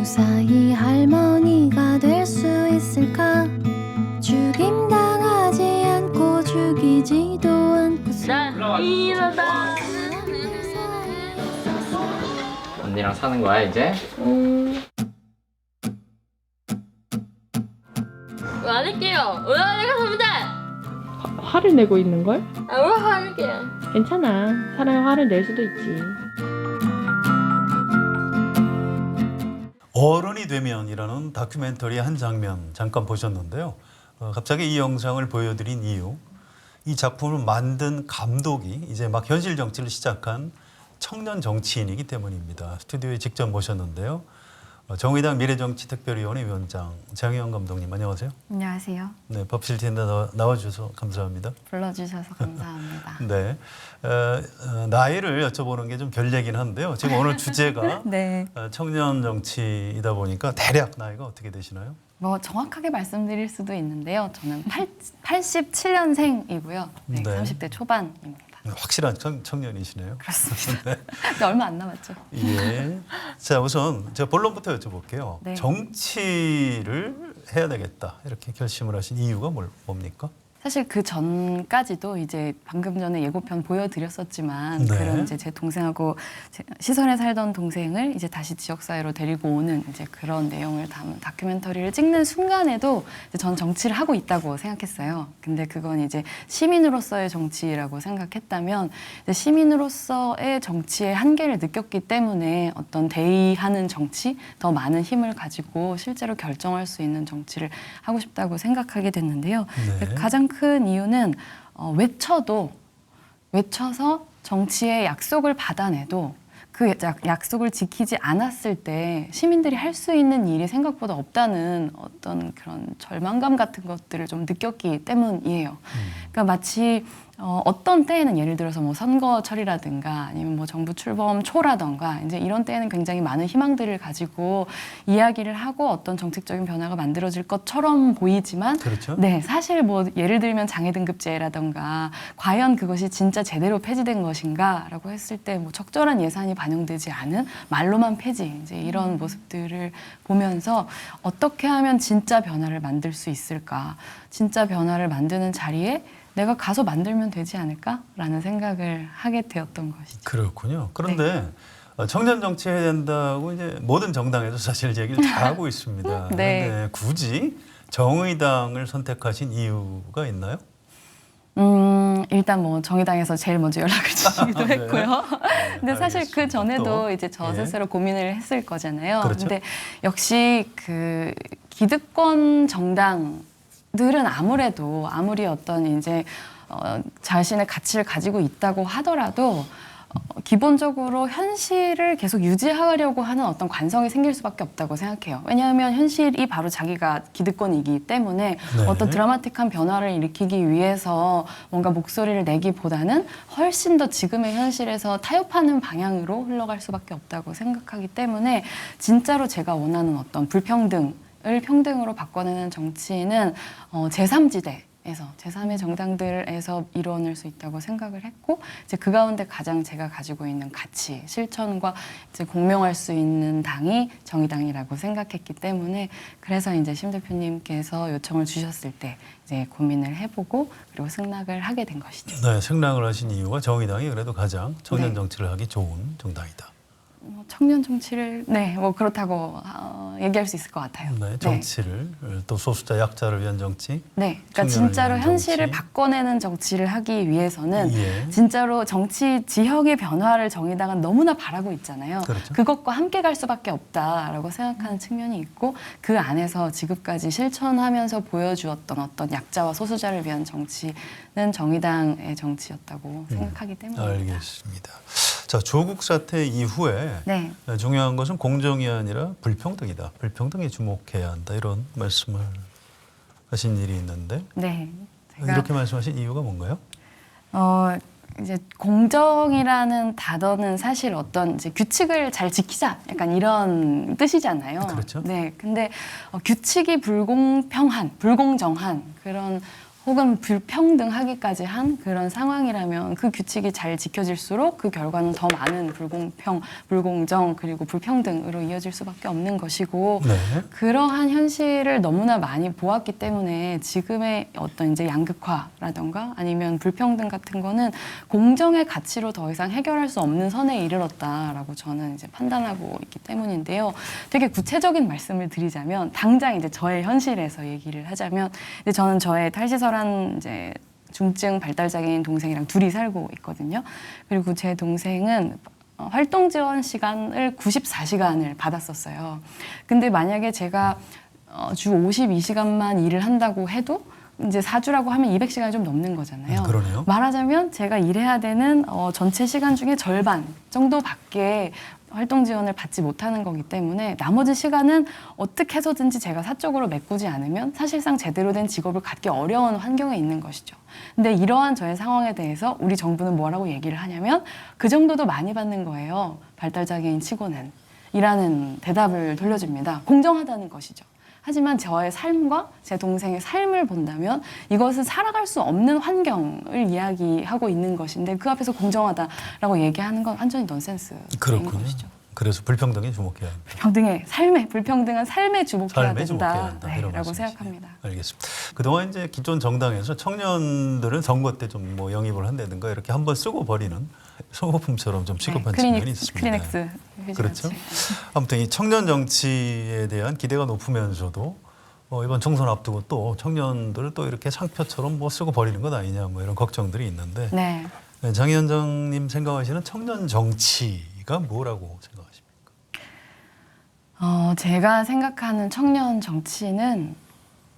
무사히 할머니가 될 수 있을까? 죽임당하지 않고 죽이지도 않고 나 일어나. 언니랑 사는 거야 이제? 안 할게요. 내가 하면 돼. 화를 내고 있는 걸? 우와 할게요. 괜찮아. 사람이 화를 낼 수도 있지. 어른이 되면이라는 다큐멘터리의 한 장면 잠깐 보셨는데요. 갑자기 이 영상을 보여드린 이유, 이 작품을 만든 감독이 이제 막 현실 정치를 시작한 청년 정치인이기 때문입니다. 스튜디오에 직접 모셨는데요. 정의당 미래정치특별위원회 위원장 장혜영 감독님 안녕하세요. 안녕하세요. 네, 법실티에 나와주셔서 감사합니다. 불러주셔서 감사합니다. 네, 나이를 여쭤보는 게 좀 별얘긴 한데요. 지금 오늘 주제가 네. 청년 정치이다 보니까 대략 나이가 어떻게 되시나요? 뭐 정확하게 말씀드릴 수도 있는데요. 저는 87년생이고요. 네, 네. 30대 초반입니다. 확실한 청년이시네요. 그렇습니다. 근데 얼마 안 남았죠. 예. 자, 우선 제가 본론부터 여쭤볼게요. 네. 정치를 해야 되겠다 이렇게 결심을 하신 이유가 뭡니까? 사실 그 전까지도 이제 방금 전에 예고편 보여드렸었지만 네. 그런 이제 제 동생하고 시설에 살던 동생을 이제 다시 지역사회로 데리고 오는 이제 그런 내용을 담은 다큐멘터리를 찍는 순간에도 이제 전 정치를 하고 있다고 생각했어요. 근데 그건 이제 시민으로서의 정치라고 생각했다면 이제 시민으로서의 정치의 한계를 느꼈기 때문에 어떤 대의하는 정치, 더 많은 힘을 가지고 실제로 결정할 수 있는 정치를 하고 싶다고 생각하게 됐는데요. 네. 가장 큰 이유는 외쳐서 정치의 약속을 받아내도 그 약속을 지키지 않았을 때 시민들이 할 수 있는 일이 생각보다 없다는 어떤 그런 절망감 같은 것들을 좀 느꼈기 때문이에요. 그러니까 마치 어떤 때에는 예를 들어서 뭐 선거철이라든가 아니면 뭐 정부 출범 초라던가 이제 이런 때에는 굉장히 많은 희망들을 가지고 이야기를 하고 어떤 정책적인 변화가 만들어질 것처럼 보이지만 그렇죠. 네, 사실 뭐 예를 들면 장애등급제라던가 과연 그것이 진짜 제대로 폐지된 것인가라고 했을 때 뭐 적절한 예산이 반영되지 않은 말로만 폐지 이제 이런 모습들을 보면서 어떻게 하면 진짜 변화를 만들 수 있을까? 진짜 변화를 만드는 자리에 내가 가서 만들면 되지 않을까라는 생각을 하게 되었던 것이죠. 그렇군요. 그런데 청년 정치 해야 된다고 이제 모든 정당에서 사실 얘기를 다 하고 있습니다. 네. 그런데 굳이 정의당을 선택하신 이유가 있나요? 일단 뭐 정의당에서 제일 먼저 연락을 주시기도 네. 했고요. 근데 사실 알겠습니다. 그 전에도 또? 이제 저 예. 스스로 고민을 했을 거잖아요. 그렇죠. 근데 역시 그 기득권 정당들은 아무리 어떤 이제 자신의 가치를 가지고 있다고 하더라도 기본적으로 현실을 계속 유지하려고 하는 어떤 관성이 생길 수밖에 없다고 생각해요. 왜냐하면 현실이 바로 자기가 기득권이기 때문에 네. 어떤 드라마틱한 변화를 일으키기 위해서 뭔가 목소리를 내기보다는 훨씬 더 지금의 현실에서 타협하는 방향으로 흘러갈 수밖에 없다고 생각하기 때문에 진짜로 제가 원하는 어떤 불평등을 평등으로 바꿔내는 정치는 제3지대 제3의 정당들에서 이루어낼 수 있다고 생각을 했고 이제 그 가운데 가장 제가 가지고 있는 가치, 실천과 이제 공명할 수 있는 당이 정의당이라고 생각했기 때문에 그래서 이제 심 대표님께서 요청을 주셨을 때 이제 고민을 해보고 그리고 승낙을 하게 된 것이죠. 네, 생각을 하신 이유가 정의당이 그래도 가장 청년 네. 정치를 하기 좋은 정당이다. 청년 정치를 뭐 그렇다고 얘기할 수 있을 것 같아요. 네, 정치를 또 소수자 약자를 위한 정치. 네, 그러니까 청년을 진짜로 위한 현실을 정치. 바꿔내는 정치를 하기 위해서는 예. 진짜로 정치 지형의 변화를 정의당은 너무나 바라고 있잖아요. 그렇죠. 그것과 함께 갈 수밖에 없다라고 생각하는 측면이 있고 그 안에서 지금까지 실천하면서 보여주었던 어떤 약자와 소수자를 위한 정치는 정의당의 정치였다고 생각하기 때문입니다. 알겠습니다. 자, 조국 사태 이후에 네. 중요한 것은 공정이 아니라 불평등이다. 불평등에 주목해야 한다. 이런 말씀을 하신 일이 있는데 네. 이렇게 말씀하신 이유가 뭔가요? 이제 공정이라는 단어는 사실 어떤 이제 규칙을 잘 지키자 약간 이런 뜻이잖아요. 그렇죠. 네. 근데 규칙이 불공정한 그런 혹은 불평등하기까지 한 그런 상황이라면 그 규칙이 잘 지켜질수록 그 결과는 더 많은 불공평, 불공정 그리고 불평등으로 이어질 수밖에 없는 것이고 네. 그러한 현실을 너무나 많이 보았기 때문에 지금의 어떤 이제 양극화라던가 아니면 불평등 같은 거는 공정의 가치로 더 이상 해결할 수 없는 선에 이르렀다라고 저는 이제 판단하고 있기 때문인데요. 되게 구체적인 말씀을 드리자면 당장 이제 저의 현실에서 얘기를 하자면 이제 저는 저의 탈시설한 이제 중증 발달장애인 동생이랑 둘이 살고 있거든요. 그리고 제 동생은 활동 지원 시간을 94시간을 받았었어요. 근데 만약에 제가 주 52시간만 일을 한다고 해도 이제 4주라고 하면 200시간이 좀 넘는 거잖아요. 그러네요. 말하자면 제가 일해야 되는 전체 시간 중에 절반 정도밖에 활동 지원을 받지 못하는 거기 때문에 나머지 시간은 어떻게 해서든지 제가 사적으로 메꾸지 않으면 사실상 제대로 된 직업을 갖기 어려운 환경에 있는 것이죠. 근데 이러한 저의 상황에 대해서 우리 정부는 뭐라고 얘기를 하냐면 그 정도도 많이 받는 거예요. 발달장애인 치고는. 이라는 대답을 돌려줍니다. 공정하다는 것이죠. 하지만 저의 삶과 제 동생의 삶을 본다면 이것은 살아갈 수 없는 환경을 이야기하고 있는 것인데 그 앞에서 공정하다라고 얘기하는 건 완전히 넌센스인 그렇군요. 것이죠. 그래서 불평등에 주목해야 합니다. 불평등의 삶에 불평등한 삶에 주목해야 삶에 주목해야 된다. 한다. 네, 이런 라고 말씀이시네요. 생각합니다. 알겠습니다. 그동안 이제 기존 정당에서 청년들은 선거 때 좀 뭐 영입을 한다든가 이렇게 한번 쓰고 버리는 소모품처럼 좀 취급한 측면이 있습니다. 클리넥스. 그렇죠. 아무튼 이 청년 정치에 대한 기대가 높으면서도 이번 총선 앞두고 또 청년들을 또 이렇게 상표처럼 뭐 쓰고 버리는 것 아니냐 뭐 이런 걱정들이 있는데 네. 장 위원장님 생각하시는 청년 정치가 뭐라고 생각하십니까? 제가 생각하는 청년 정치는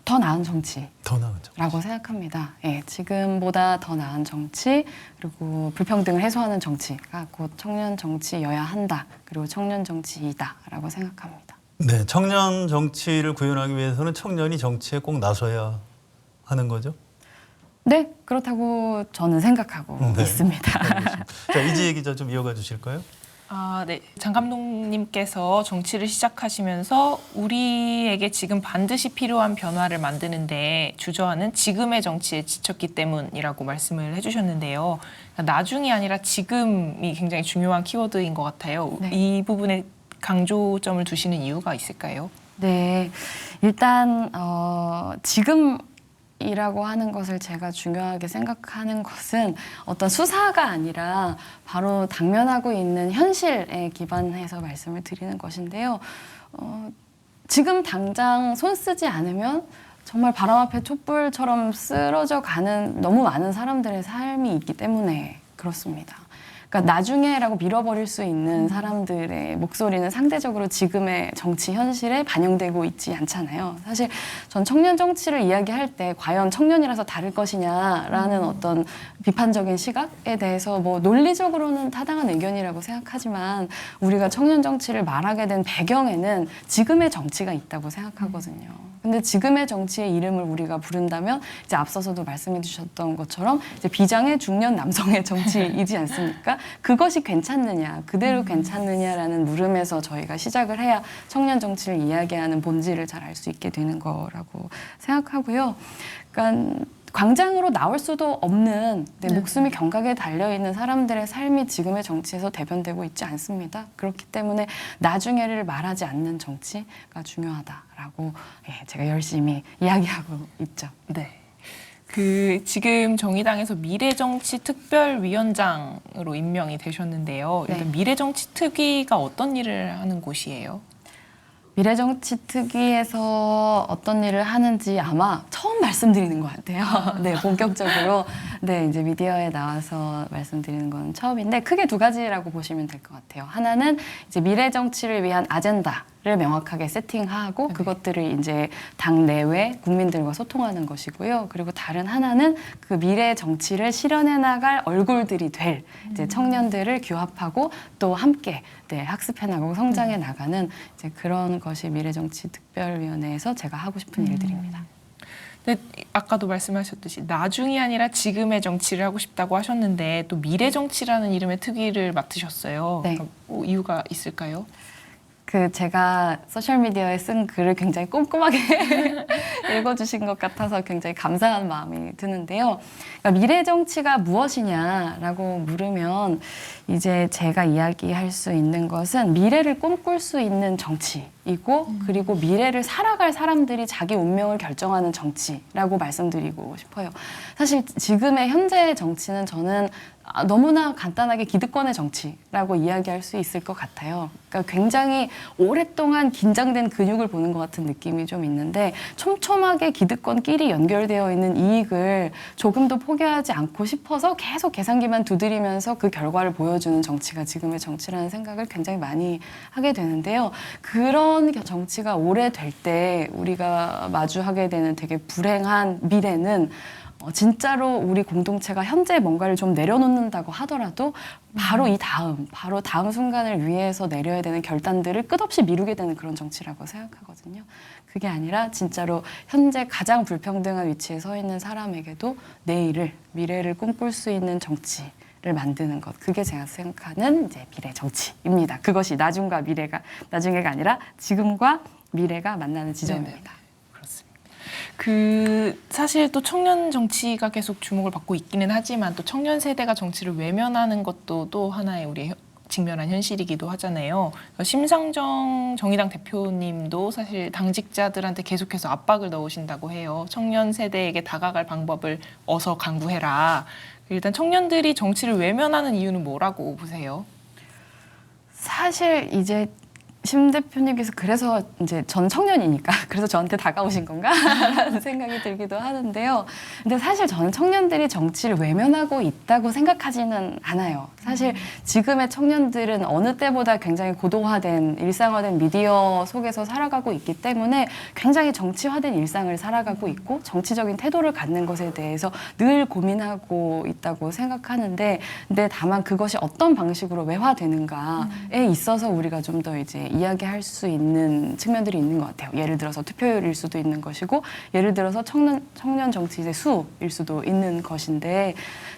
더 나은 정치라고 더 나은 생각합니다. 예, 지금보다 더 나은 정치 그리고 불평등을 해소하는 정치가 곧 청년 정치여야 한다. 그리고 청년 정치이다라고 생각합니다. 네, 청년 정치를 구현하기 위해서는 청년이 정치에 꼭 나서야 하는 거죠? 네, 그렇다고 저는 생각하고 네. 있습니다. 알겠습니다. 자, 이지혜 기자 좀 이어가 주실까요? 네. 장 감독님께서 정치를 시작하시면서 우리에게 지금 반드시 필요한 변화를 만드는데 주저하는 지금의 정치에 지쳤기 때문이라고 말씀을 해주셨는데요. 나중이 아니라 지금이 굉장히 중요한 키워드인 것 같아요. 네. 이 부분에 강조점을 두시는 이유가 있을까요? 네, 일단 지금이라고 하는 것을 제가 중요하게 생각하는 것은 어떤 수사가 아니라 바로 당면하고 있는 현실에 기반해서 말씀을 드리는 것인데요. 지금 당장 손 쓰지 않으면 정말 바람 앞에 촛불처럼 쓰러져 가는 너무 많은 사람들의 삶이 있기 때문에 그렇습니다. 그러니까 나중에라고 밀어버릴 수 있는 사람들의 목소리는 상대적으로 지금의 정치 현실에 반영되고 있지 않잖아요. 사실 전 청년 정치를 이야기할 때 과연 청년이라서 다를 것이냐라는 어떤 비판적인 시각에 대해서 뭐 논리적으로는 타당한 의견이라고 생각하지만 우리가 청년 정치를 말하게 된 배경에는 지금의 정치가 있다고 생각하거든요. 근데 지금의 정치의 이름을 우리가 부른다면 이제 앞서서도 말씀해 주셨던 것처럼 이제 비장의 중년 남성의 정치이지 않습니까? 그것이 괜찮느냐, 그대로 괜찮느냐라는 물음에서 저희가 시작을 해야 청년 정치를 이야기하는 본질을 잘 알 수 있게 되는 거라고 생각하고요. 그러니까 광장으로 나올 수도 없는 목숨이 경각에 달려있는 사람들의 삶이 지금의 정치에서 대변되고 있지 않습니다. 그렇기 때문에 나중에를 말하지 않는 정치가 중요하다라고 제가 열심히 이야기하고 있죠. 네. 지금 정의당에서 미래정치특별위원장으로 임명이 되셨는데요. 일단 네. 미래정치특위가 어떤 일을 하는 곳이에요? 미래정치특위에서 어떤 일을 하는지 아마 처음 말씀드리는 것 같아요. 네, 본격적으로 이제 미디어에 나와서 말씀드리는 건 처음인데 크게 두 가지라고 보시면 될 것 같아요. 하나는 이제 미래정치를 위한 아젠다를 명확하게 세팅하고 그것들을 이제 당 내외 국민들과 소통하는 것이고요. 그리고 다른 하나는 그 미래 정치를 실현해 나갈 얼굴들이 될 이제 청년들을 규합하고 또 함께 학습해 나가고 성장해 나가는 이제 그런 것이 미래정치특별위원회에서 제가 하고 싶은 일들입니다. 근데 아까도 말씀하셨듯이 나중이 아니라 지금의 정치를 하고 싶다고 하셨는데 또 미래정치라는 이름의 특위를 맡으셨어요. 네. 그러니까 뭐 이유가 있을까요? 제가 소셜미디어에 쓴 글을 굉장히 꼼꼼하게 읽어주신 것 같아서 굉장히 감사한 마음이 드는데요. 그러니까 미래 정치가 무엇이냐라고 물으면 이제 제가 이야기할 수 있는 것은 미래를 꿈꿀 수 있는 정치이고 그리고 미래를 살아갈 사람들이 자기 운명을 결정하는 정치라고 말씀드리고 싶어요. 사실 지금의 현재의 정치는 저는 너무나 간단하게 기득권의 정치라고 이야기할 수 있을 것 같아요. 그러니까 굉장히 오랫동안 긴장된 근육을 보는 것 같은 느낌이 좀 있는데 촘촘하게 기득권끼리 연결되어 있는 이익을 조금도 포기하지 않고 싶어서 계속 계산기만 두드리면서 그 결과를 보여주는 정치가 지금의 정치라는 생각을 굉장히 많이 하게 되는데요. 그런 정치가 오래될 때 우리가 마주하게 되는 되게 불행한 미래는 진짜로 우리 공동체가 현재 뭔가를 좀 내려놓는다고 하더라도 바로 바로 다음 순간을 위해서 내려야 되는 결단들을 끝없이 미루게 되는 그런 정치라고 생각하거든요. 그게 아니라 진짜로 현재 가장 불평등한 위치에 서 있는 사람에게도 미래를 꿈꿀 수 있는 정치를 만드는 것. 그게 제가 생각하는 이제 미래 정치입니다. 그것이 나중가 나중에가 아니라 지금과 미래가 만나는 지점입니다. 사실 또 청년 정치가 계속 주목을 받고 있기는 하지만 또 청년 세대가 정치를 외면하는 것도 또 하나의 우리 직면한 현실이기도 하잖아요. 심상정 정의당 대표님도 사실 당직자들한테 계속해서 압박을 넣으신다고 해요. 청년 세대에게 다가갈 방법을 어서 강구해라. 일단 청년들이 정치를 외면하는 이유는 뭐라고 보세요? 사실 이제 심 대표님께서 그래서 이제 전 청년이니까 그래서 저한테 다가오신 건가? 라는 생각이 들기도 하는데요. 근데 사실 저는 청년들이 정치를 외면하고 있다고 생각하지는 않아요. 사실 지금의 청년들은 어느 때보다 굉장히 고도화된 일상화된 미디어 속에서 살아가고 있기 때문에 굉장히 정치화된 일상을 살아가고 있고 정치적인 태도를 갖는 것에 대해서 늘 고민하고 있다고 생각하는데 근데 다만 그것이 어떤 방식으로 외화되는가에 있어서 우리가 좀 더 이제 이야기할 수 있는 측면들이 있는 것 같아요. 예를 들어서 투표율일 수도 있는 것이고 예를 들어서 청년 정치의 수일 수도 있는 것인데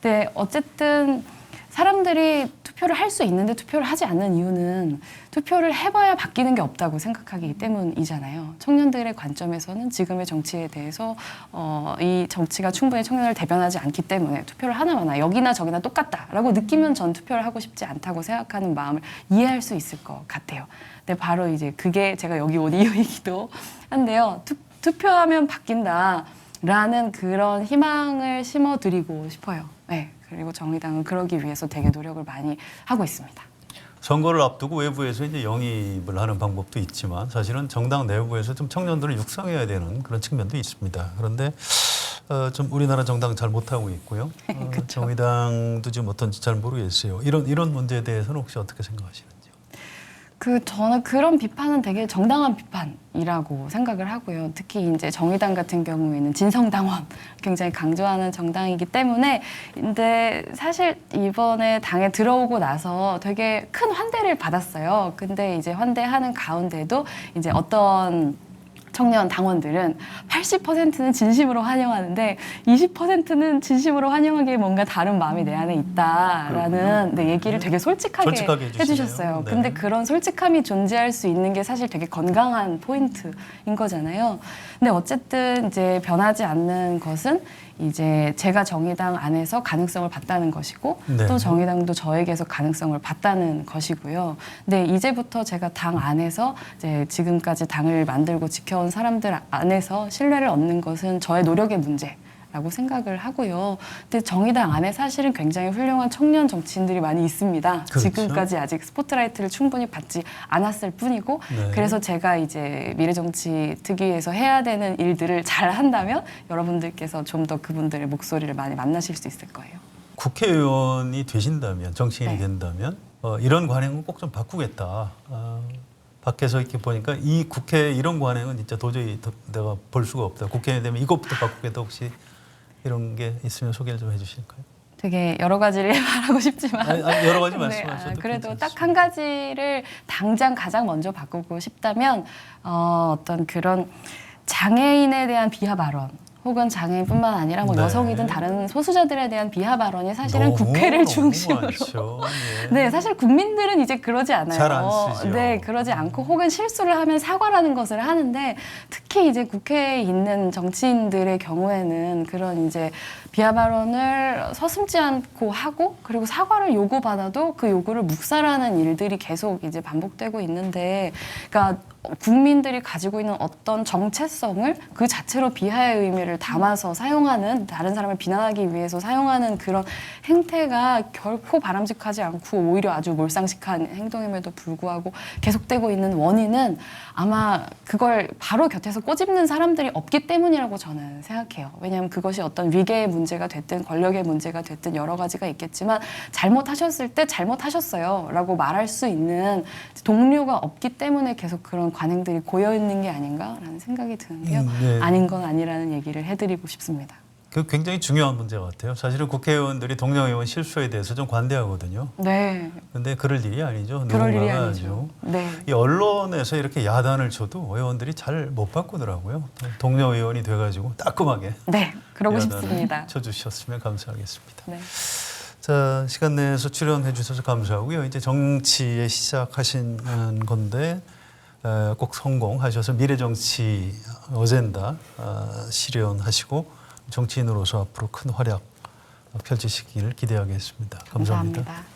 근데 어쨌든 사람들이 투표를 할 수 있는데 투표를 하지 않는 이유는 투표를 해봐야 바뀌는 게 없다고 생각하기 때문이잖아요. 청년들의 관점에서는 지금의 정치에 대해서 이 정치가 충분히 청년을 대변하지 않기 때문에 투표를 하나마나 여기나 저기나 똑같다라고 느끼면 전 투표를 하고 싶지 않다고 생각하는 마음을 이해할 수 있을 것 같아요. 근데 바로 이제 그게 제가 여기 온 이유이기도 한데요. 투표하면 바뀐다라는 그런 희망을 심어드리고 싶어요. 네. 그리고 정의당은 그러기 위해서 되게 노력을 많이 하고 있습니다. 선거를 앞두고 외부에서 이제 영입을 하는 방법도 있지만 사실은 정당 내부에서 좀 청년들을 육성해야 되는 그런 측면도 있습니다. 그런데 좀 우리나라 정당 잘 못하고 있고요. 정의당도 지금 어떤지 잘 모르겠어요. 이런 문제에 대해서는 혹시 어떻게 생각하시는지요? 저는 그런 비판은 되게 정당한 비판이라고 생각을 하고요. 특히 이제 정의당 같은 경우에는 진성당원 굉장히 강조하는 정당이기 때문에 근데 사실 이번에 당에 들어오고 나서 되게 큰 환대를 받았어요. 근데 이제 환대하는 가운데도 이제 어떤 청년 당원들은 80%는 진심으로 환영하는데 20%는 진심으로 환영하기에 뭔가 다른 마음이 내 안에 있다라는 얘기를 되게 솔직하게 해주셨어요. 네. 근데 그런 솔직함이 존재할 수 있는 게 사실 되게 건강한 포인트인 거잖아요. 근데 어쨌든 이제 변하지 않는 것은 이제 제가 정의당 안에서 가능성을 봤다는 것이고 네. 또 정의당도 저에게서 가능성을 봤다는 것이고요. 근데 이제부터 제가 당 안에서 이제 지금까지 당을 만들고 지켜온 사람들 안에서 신뢰를 얻는 것은 저의 노력의 문제라고 생각을 하고요. 근데 정의당 안에 사실은 굉장히 훌륭한 청년 정치인들이 많이 있습니다. 그렇죠. 지금까지 아직 스포트라이트를 충분히 받지 않았을 뿐이고 네. 그래서 제가 이제 미래정치 특위에서 해야 되는 일들을 잘 한다면 여러분들께서 좀 더 그분들의 목소리를 많이 만나실 수 있을 거예요. 국회의원이 되신다면 정치인이 네. 된다면 이런 관행은 꼭 좀 바꾸겠다. 밖에서 이렇게 보니까 이 국회 이런 관행은 진짜 도저히 내가 볼 수가 없다. 국회의원 되면 이것부터 바꾸겠다. 혹시 이런 게 있으면 소개를 좀 해주실까요? 되게 여러 가지를 말하고 싶지만 아니, 여러 가지 네, 말씀하셔도 그래도 괜찮습니다. 딱 한 가지를 당장 가장 먼저 바꾸고 싶다면 어떤 그런 장애인에 대한 비하 발언 혹은 장애인뿐만 아니라 뭐 네. 여성이든 다른 소수자들에 대한 비하 발언이 사실은 너무, 국회를 너무 중심으로 많죠. 예. 네, 사실 국민들은 이제 그러지 않아요. 잘안 쓰죠. 네, 그러지 않고 혹은 실수를 하면 사과라는 것을 하는데 특히 이제 국회에 있는 정치인들의 경우에는 그런 이제 비하 발언을 서슴지 않고 하고 그리고 사과를 요구받아도 그 요구를 묵살하는 일들이 계속 이제 반복되고 있는데 그러니까 국민들이 가지고 있는 어떤 정체성을 그 자체로 비하의 의미를 담아서 사용하는 다른 사람을 비난하기 위해서 사용하는 그런 행태가 결코 바람직하지 않고 오히려 아주 몰상식한 행동임에도 불구하고 계속되고 있는 원인은 아마 그걸 바로 곁에서 꼬집는 사람들이 없기 때문이라고 저는 생각해요. 왜냐하면 그것이 어떤 위계의 문제가 됐든 권력의 문제가 됐든 여러 가지가 있겠지만 잘못하셨을 때 잘못하셨어요 라고 말할 수 있는 동료가 없기 때문에 계속 그런 관행들이 고여있는 게 아닌가라는 생각이 드는데요. 네. 아닌 건 아니라는 얘기를 해드리고 싶습니다. 그 굉장히 중요한 문제 같아요. 사실은 국회의원들이 동료 의원 실수에 대해서 좀 관대하거든요. 네, 근데 그럴 일이 아니죠. 그럴 일이 누군가가 아니죠. 네. 이 언론에서 이렇게 야단을 쳐도 의원들이 잘 못 바꾸더라고요. 동료 의원이 돼가지고 따끔하게 네, 그러고 야단을 싶습니다. 쳐주셨으면 감사하겠습니다. 네. 자, 시간 내서 출연해 주셔서 감사하고요. 이제 정치에 시작하신 건데 꼭 성공하셔서 미래정치 어젠다 실현하시고 정치인으로서 앞으로 큰 활약 펼치시기를 기대하겠습니다. 감사합니다. 감사합니다.